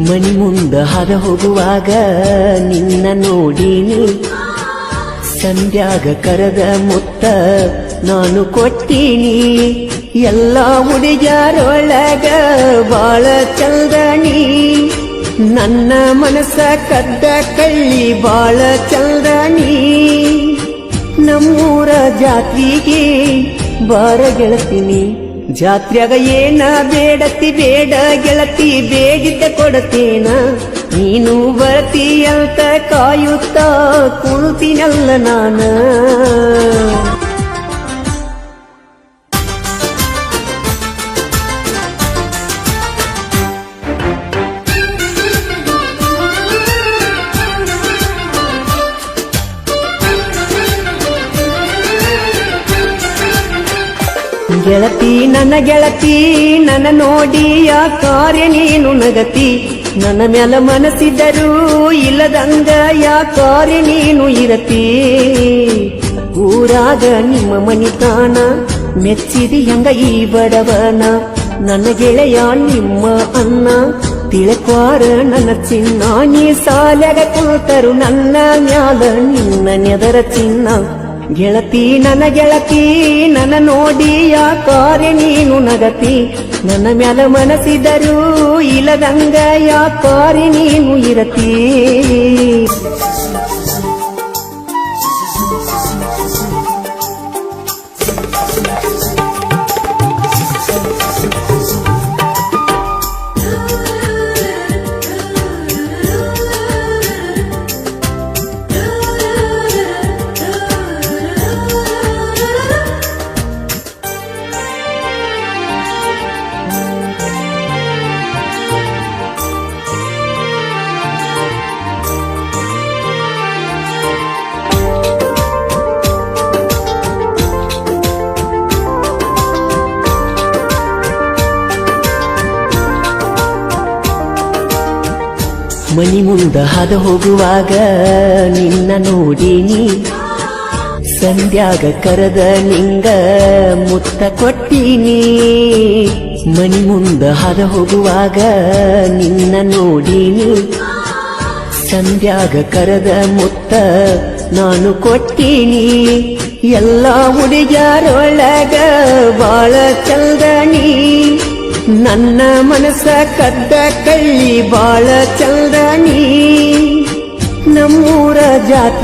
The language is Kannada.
ಮನಿ ಮುಂದ ಹಾದ ಹೋಗುವಾಗ ನಿನ್ನ ನೋಡೀನಿ ಸಂಧ್ಯಾಗ ಕರದ ಮುತ್ತ ನಾನು ಕೊಟ್ಟೀನಿ ಎಲ್ಲ ಹುಡುಗ್ಯಾರೊಳಗ ಬಾಳ ಚಂದನಿ ನನ್ನ ಮನಸ್ಸ ಕದ್ದ ಕಳ್ಳಿ ಬಾಳ ಚಂದನಿ ನಮ್ಮೂರ ಜಾತ್ರೆಗೆ ಬಾರ ಗೆಳತೀನಿ ಜಾತ್ರೆಗ ಏನ ಬೇಡತಿ ಬೇಡ ಗೆಳತಿ ಬೇಡಿದ್ದ ಕೊಡತೇನ ನೀನು ಬರ್ತಿ ಅಂತ ಕಾಯುತ್ತಾ ಕುಳಿತಿನಲ್ಲ ನಾನ ಗೆಳತಿ ನನ್ನ ನೋಡಿ ಆ ಕಾರ್ಯ ನೀನು ನಗತಿ ನನ್ನ ಮ್ಯಾಲ ಮನಸ್ಸಿದ್ದರೂ ಇಲ್ಲದಂಗ ಯಾ ಕಾರ್ಯ ನೀನು ಇರತಿ ಊರಾಗ ನಿಮ್ಮ ಮನಿತಾನ ಮೆಚ್ಚಿದಿ ಹಂಗ ಈ ಬಡವನ ನನ್ನ ಗೆಳೆಯ ನಿಮ್ಮ ಅನ್ನ ತಿಳಕ್ವಾರ ನನ್ನ ಚಿನ್ನ ನೀ ಸಾಲ್ಯಾಗ ಕುಳಿತರು ನನ್ನ ಮ್ಯಾಲ ನಿನ್ನ ನೆದರ ಚಿನ್ನ ಗೆಳತಿ ನನ್ನ ನೋಡಿ ಯಾ ಕಾರ್ಯ ನೀನು ನಗತಿ ನನ್ನ ಮ್ಯಾಲ ಮನಸ್ಸಿದರೂ ಇಲ್ಲದಂಗ ಯಾ ಕಾರ್ಯ ನೀನು ಇರತಿ ಮನಿ ಮುಂದ ಹಾದ ಹೋಗುವಾಗ ನಿನ್ನ ನೋಡೀನಿ ಸಂಧ್ಯಾಗ ಕರದ ನಿಂಗ ಮುತ್ತ ಕೊಟ್ಟೀನಿ ಮನಿ ಮುಂದ ಹಾದ ಹೋಗುವಾಗ ನಿನ್ನ ನೋಡೀನಿ ಸಂಧ್ಯಾಗ ಕರದ ಮುತ್ತ ನಾನು ಕೊಟ್ಟೀನಿ ಎಲ್ಲ ಹುಡುಗ್ಯಾರೊಳಗ ಬಾಳ ಚಂದನಿ ನನ್ನ ಮನಸ್ಸ ಕದ್ದ ಕಳ್ಳಿ ಬಾಳ ಚಂದನಿ ನಮ್ಮೂರ ಜಾತ್ರೆ